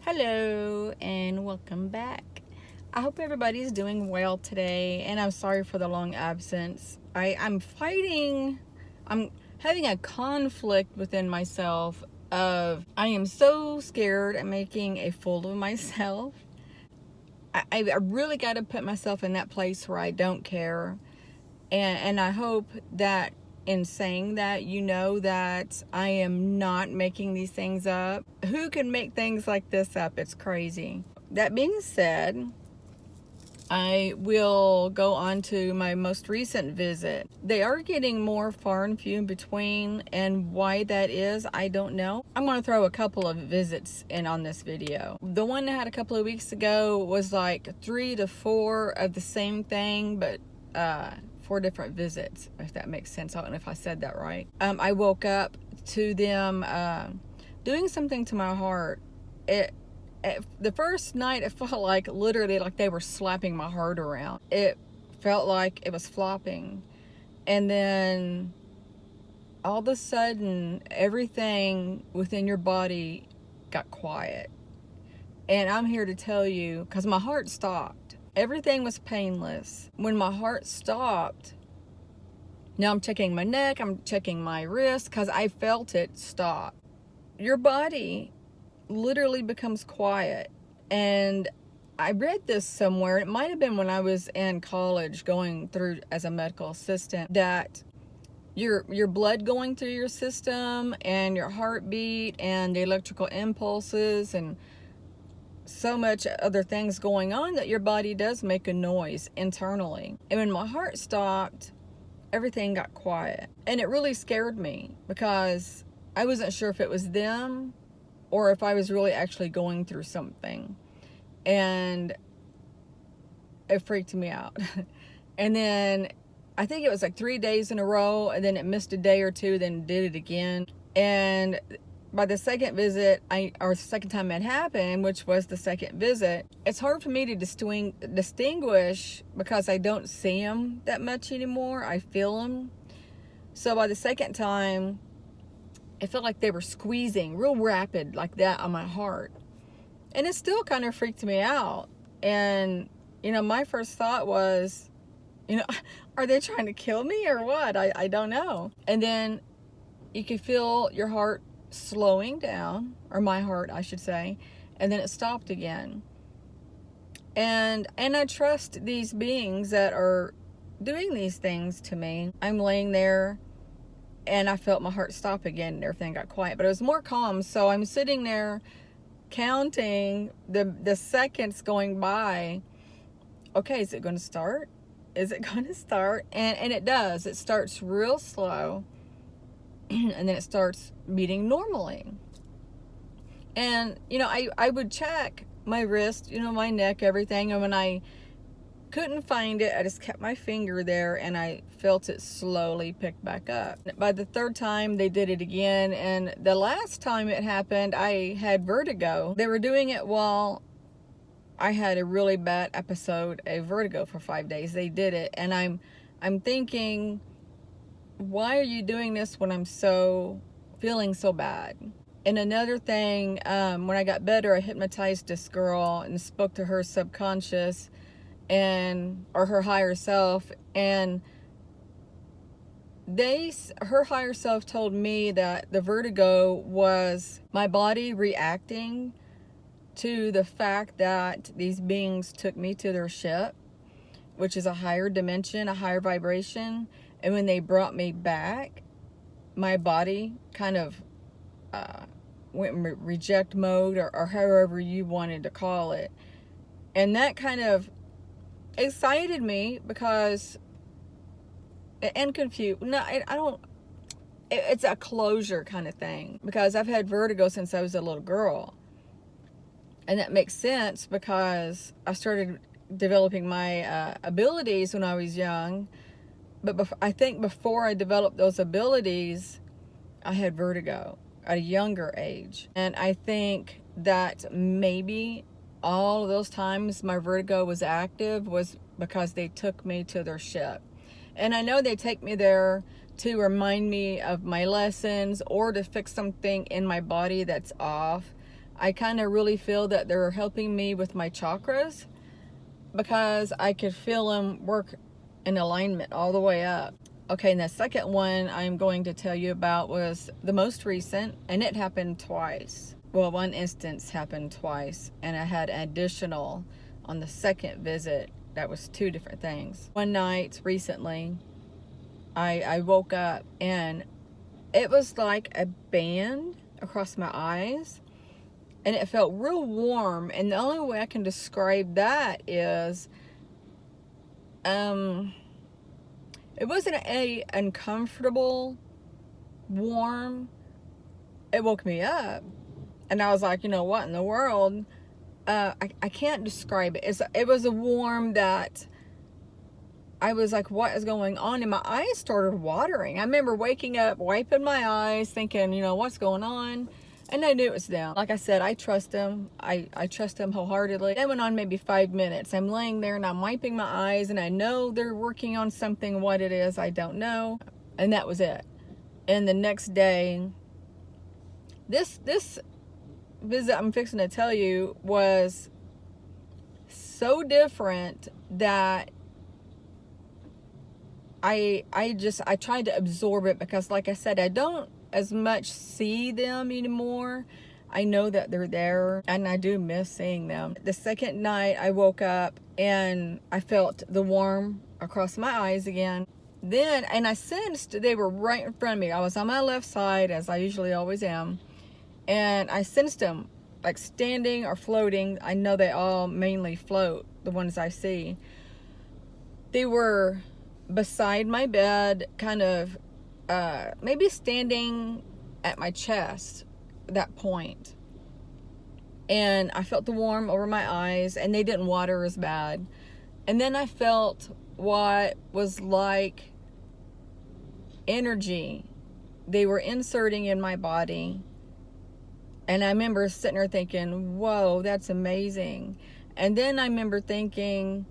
Hello and welcome back. I hope everybody's doing well today, and I'm sorry for the long absence. I'm having a conflict within myself of I am so scared of making a fool of myself. I really got to put myself in that place where I don't care, and I hope that in saying that, you know that I am not making these things up. Who can make things like this up? It's crazy. That being said, I will go on to my most recent visit. They are getting more far and few in between, and why that is, I don't know. I'm going to throw a couple of visits in on this video. The one I had a couple of weeks ago was like 3 to 4 of the same thing, but 4 different visits, if that makes sense. I don't know if I said that right. I woke up to them doing something to my heart. The first night, it felt like literally like they were slapping my heart around. It felt like it was flopping. And then all of a sudden, everything within your body got quiet. And I'm here to tell you, because my heart stopped. Everything was painless. When my heart stopped, now I'm checking my neck, I'm checking my wrist, because I felt it stop. Your body literally becomes quiet. And I read this somewhere, it might have been when I was in college going through as a medical assistant, that your blood going through your system and your heartbeat and the electrical impulses and so much other things going on, that your body does make a noise internally. And when my heart stopped, everything got quiet. And it really scared me, because I wasn't sure if it was them or if I was really actually going through something. And it freaked me out. And then I think it was like 3 days in a row, and then it missed a day or two, then did it again. And by the second visit, or second time it happened, which was the second visit, it's hard for me to distinguish because I don't see them that much anymore. I feel them. So by the second time, it felt like they were squeezing real rapid like that on my heart. And it still kind of freaked me out. And, my first thought was, are they trying to kill me or what? I don't know. And then you could feel your heart slowing down, or my heart, I should say. And then it stopped again. And I trust these beings that are doing these things to me. I'm laying there, and I felt my heart stop again, and everything got quiet. But it was more calm, so I'm sitting there counting the seconds going by. Okay, is it going to start? Is it going to start? And it does. It starts real slow, and then it starts beating normally. And, I would check my wrist, my neck, everything, and when I couldn't find it, I just kept my finger there, and I felt it slowly pick back up. By the third time, they did it again, and the last time it happened, I had vertigo. They were doing it while I had a really bad episode of vertigo for 5 days. They did it, and I'm thinking, why are you doing this when I'm feeling so bad? And another thing, when I got better, I hypnotized this girl and spoke to her subconscious or her higher self, and her higher self told me that the vertigo was my body reacting to the fact that these beings took me to their ship, which is a higher dimension, a higher vibration. And when they brought me back, my body kind of went in reject mode, or however you wanted to call it. And that kind of excited me and confused. No, I don't. It's a closure kind of thing, because I've had vertigo since I was a little girl. And that makes sense because I started developing my abilities when I was young. But I think before I developed those abilities, I had vertigo at a younger age. And I think that maybe all of those times my vertigo was active was because they took me to their ship. And I know they take me there to remind me of my lessons or to fix something in my body that's off. I kind of really feel that they're helping me with my chakras, because I could feel them work in alignment all the way up. Okay, and the second one I'm going to tell you about was the most recent, and it happened twice. Well, one instance happened twice, and I had additional on the second visit. That was two different things. One night recently, I woke up and it was like a band across my eyes, and it felt real warm. And the only way I can describe that is, it wasn't a uncomfortable warm. It woke me up, and I was like, you know what in the world? I can't describe it. It was a warm that I was like, what is going on? And my eyes started watering. I remember waking up, wiping my eyes, thinking, you know, what's going on? And I knew it was them. Like I said, I trust them. I trust them wholeheartedly. That went on maybe 5 minutes. I'm laying there and I'm wiping my eyes, and I know they're working on something. What it is, I don't know. And that was it. And the next day, this visit I'm fixing to tell you was so different that I tried to absorb it, because like I said, I don't as much see them anymore. I know that they're there, and I do miss seeing them. The second night I woke up and I felt the warm across my eyes again. Then, and I sensed they were right in front of me. I was on my left side, as I usually always am, and I sensed them like standing or floating. I know they all mainly float, the ones I see. They were beside my bed, kind of maybe standing at my chest at that point. And I felt the warm over my eyes, and they didn't water as bad. And then I felt what was like energy they were inserting in my body. And I remember sitting there thinking, whoa, that's amazing. And then I remember thinking,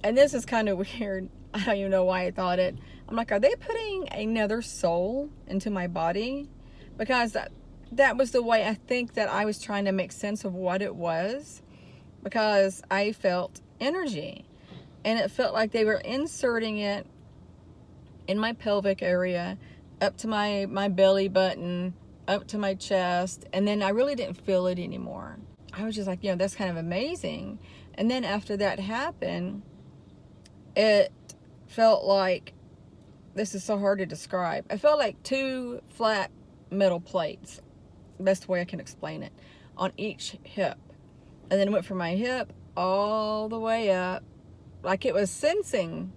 and this is kind of weird, I don't even know why I thought it. I'm like, are they putting another soul into my body? Because that was the way I think that I was trying to make sense of what it was. Because I felt energy. And it felt like they were inserting it in my pelvic area, up to my belly button, up to my chest. And then I really didn't feel it anymore. I was just like, you know, that's kind of amazing. And then after that happened, it felt like, this is so hard to describe. I felt like two flat metal plates, best way I can explain it, on each hip. And then it went from my hip all the way up, like it was sensing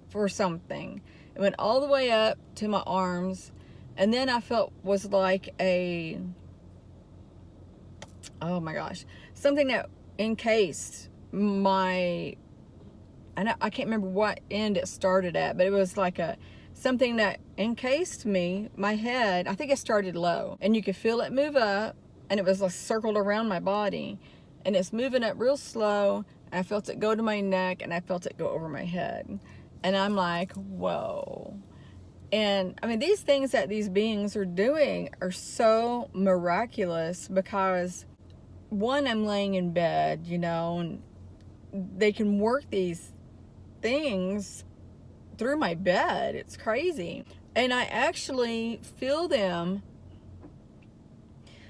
for something. It went all the way up to my arms. And then I felt was like a, oh my gosh, something that encased my, I can't remember what end it started at, but it was like something that encased me, my head. I think it started low, and you could feel it move up, and it was like circled around my body, and it's moving up real slow. And I felt it go to my neck, and I felt it go over my head. And I'm like, whoa. And I mean, these things that these beings are doing are so miraculous, because one, I'm laying in bed, you know, and they can work these things through my bed. It's crazy. And I actually feel them.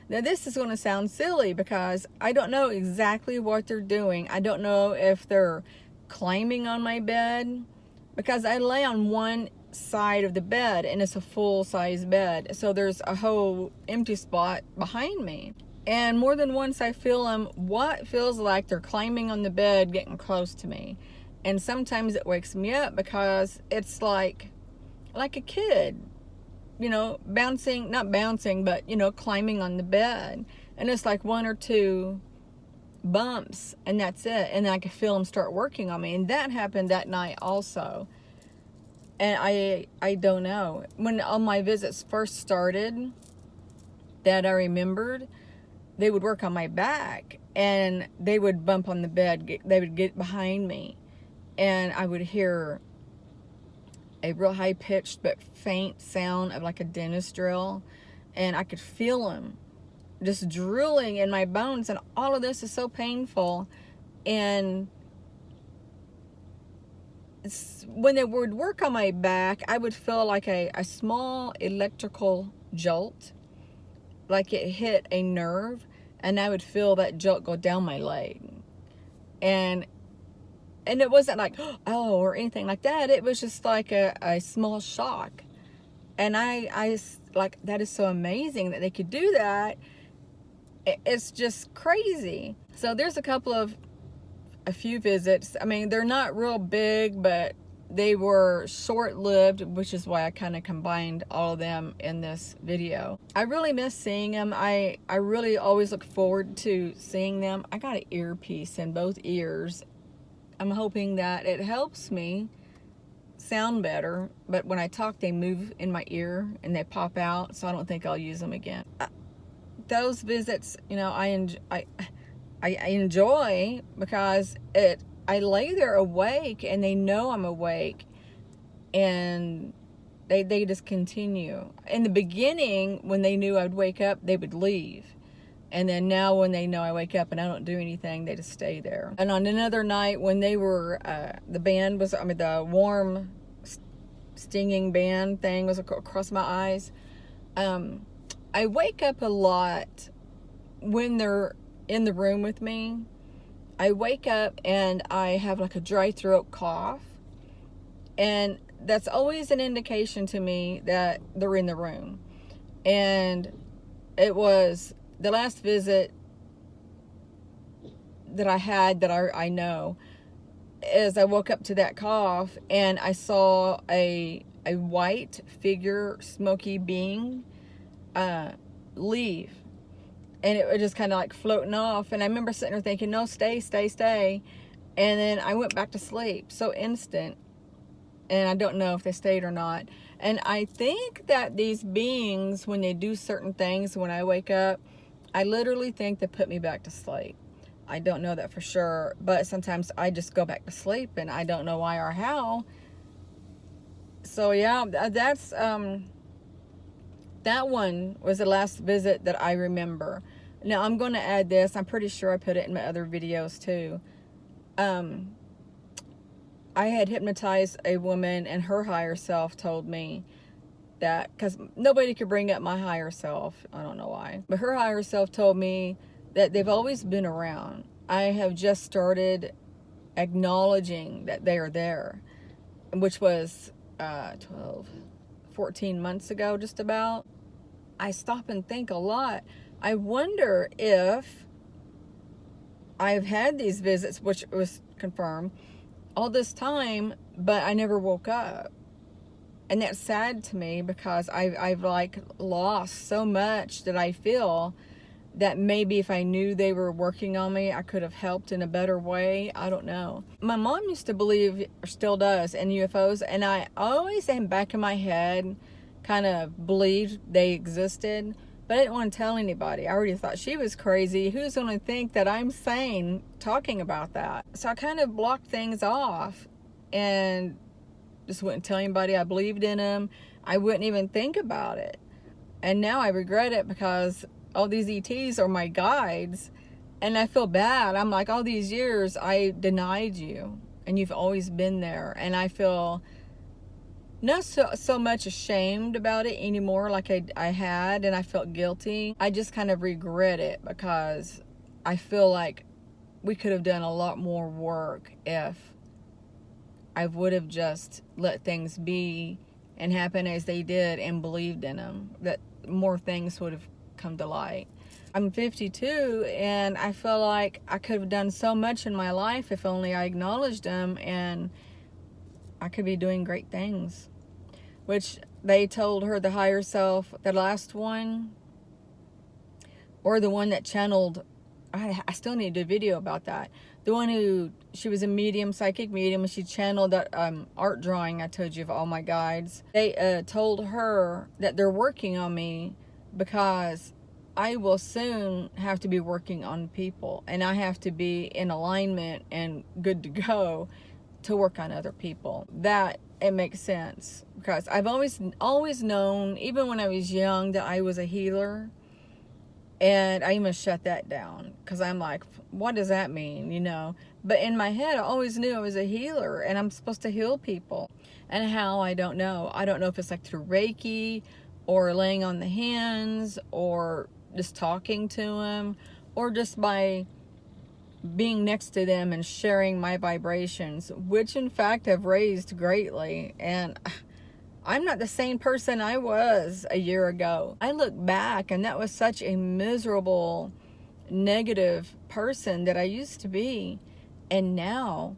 Now this is going to sound silly, because I don't know exactly what they're doing. I don't know if they're climbing on my bed, because I lay on one side of the bed and it's a full size bed, so there's a whole empty spot behind me. And more than once I feel them, what feels like they're climbing on the bed, getting close to me. And sometimes it wakes me up, because it's like a kid, you know, bouncing, not bouncing, but, you know, climbing on the bed. And it's like one or two bumps, and that's it. And I can feel them start working on me. And that happened that night also. And I don't know. When all my visits first started, that I remembered, they would work on my back, and they would bump on the bed. They would get behind me, and I would hear a real high-pitched but faint sound of like a dentist drill, and I could feel them just drooling in my bones, and all of this is so painful. And when they would work on my back, I would feel like a small electrical jolt, like it hit a nerve, and I would feel that jolt go down my leg. And it wasn't like, oh, or anything like that. It was just like a small shock. And I like, that is so amazing that they could do that. It's just crazy. So there's a few visits. I mean, they're not real big, but they were short-lived, which is why I kind of combined all of them in this video. I really miss seeing them. I really always look forward to seeing them. I got an earpiece in both ears. I'm hoping that it helps me sound better, but when I talk, they move in my ear and they pop out, so I don't think I'll use them again. Those visits, you know, I enjoy because I lay there awake and they know I'm awake, and they just continue. In the beginning, when they knew I'd wake up, they would leave. And then now when they know I wake up and I don't do anything, they just stay there. And on another night when they were, the warm stinging band thing was across my eyes. I wake up a lot when they're in the room with me. I wake up and I have like a dry throat cough. And that's always an indication to me that they're in the room. And it was the last visit that I had that I know, is I woke up to that cough and I saw a white figure, smoky being, leave. And it was just kind of like floating off. And I remember sitting there thinking, no, stay. And then I went back to sleep. So instant. And I don't know if they stayed or not. And I think that these beings, when they do certain things, when I wake up, I literally think they put me back to sleep. I don't know that for sure, but sometimes I just go back to sleep and I don't know why or how. So yeah, that's that one was the last visit that I remember. Now I'm going to add this. I'm pretty sure I put it in my other videos too. I had hypnotized a woman, and her higher self told me that, because nobody could bring up my higher self, I don't know why, but her higher self told me that they've always been around. I have just started acknowledging that they are there, which was 14 months ago, just about. I stop and think a lot. I wonder if I've had these visits, which was confirmed, all this time, but I never woke up. And that's sad to me, because I've like lost so much that I feel that maybe if I knew they were working on me, I could have helped in a better way. I don't know. My mom used to believe, or still does, in UFOs, and I always in back of my head kind of believed they existed, but I didn't want to tell anybody. I already thought she was crazy. Who's going to think that I'm sane talking about that? So I kind of blocked things off and just wouldn't tell anybody I believed in them. I wouldn't even think about it. And now I regret it, because all these ETs are my guides, and I feel bad. I'm like, all these years I denied you, and you've always been there. And I feel not so much ashamed about it anymore like I had, and I felt guilty. I just kind of regret it, because I feel like we could have done a lot more work if I would have just let things be and happen as they did and believed in them, that more things would have come to light. I'm 52, and I feel like I could have done so much in my life if only I acknowledged them, and I could be doing great things. Which they told her, the higher self, the last one, or the one that channeled, I still need to do a video about that. The one who, she was a medium, psychic medium, and she channeled that art drawing I told you of all my guides. They told her that they're working on me, because I will soon have to be working on people, and I have to be in alignment and good to go to work on other people. That, it makes sense, because I've always known, even when I was young, that I was a healer. And I even shut that down because I'm like, what does that mean, But in my head, I always knew I was a healer and I'm supposed to heal people. And how, I don't know. I don't know if it's like through Reiki or laying on the hands or just talking to them or just by being next to them and sharing my vibrations, which in fact have raised greatly. And I'm not the same person I was a year ago. I look back and that was such a miserable, negative person that I used to be. And now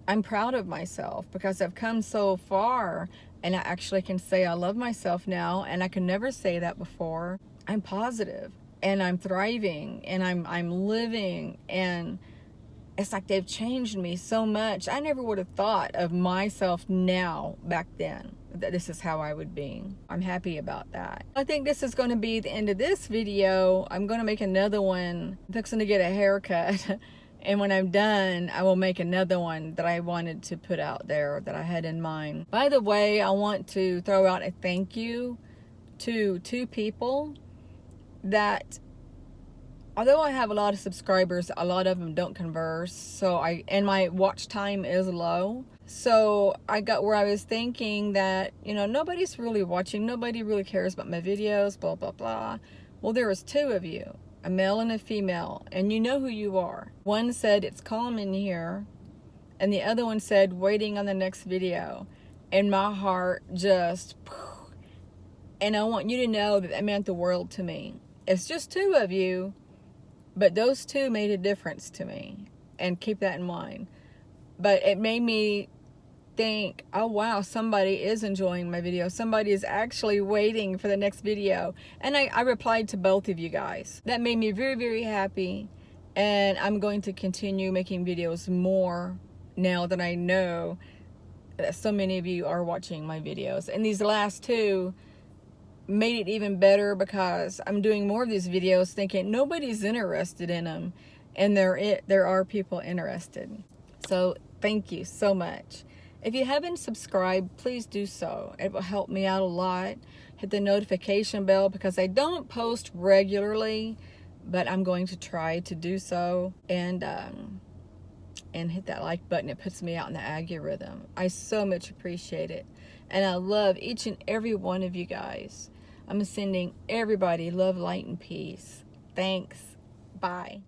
I'm proud of myself because I've come so far and I actually can say I love myself now, and I could never say that before. I'm positive and I'm thriving and I'm living, and it's like they've changed me so much. I never would have thought of myself now back then that this is how I would be. I'm happy about that. I think this is going to be the end of this video. I'm going to make another one. I'm fixing to get a haircut. And when I'm done, I will make another one that I wanted to put out there that I had in mind. By the way, I want to throw out a thank you to 2 people that, although I have a lot of subscribers, a lot of them don't converse. And my watch time is low. So I got where I was thinking that, nobody's really watching. Nobody really cares about my videos, blah, blah, blah. Well, there was 2 of you, a male and a female, and you know who you are. One said, it's calm in here. And the other one said, waiting on the next video. And my heart just, and I want you to know that that meant the world to me. It's just 2 of you. But those 2 made a difference to me, and keep that in mind. But it made me think, oh wow, somebody is enjoying my video. Somebody is actually waiting for the next video. And I replied to both of you guys. That made me very, very happy. And I'm going to continue making videos more now that I know that so many of you are watching my videos. And these last 2 made it even better because I'm doing more of these videos thinking nobody's interested in them, and there are people interested. So thank you so much. If you haven't subscribed, please do so. It will help me out a lot. Hit the notification bell because I don't post regularly, but I'm going to try to do so. And hit that like button. It puts me out in the algorithm. I so much appreciate it. And I love each and every one of you guys. I'm sending everybody love, light, and peace. Thanks. Bye.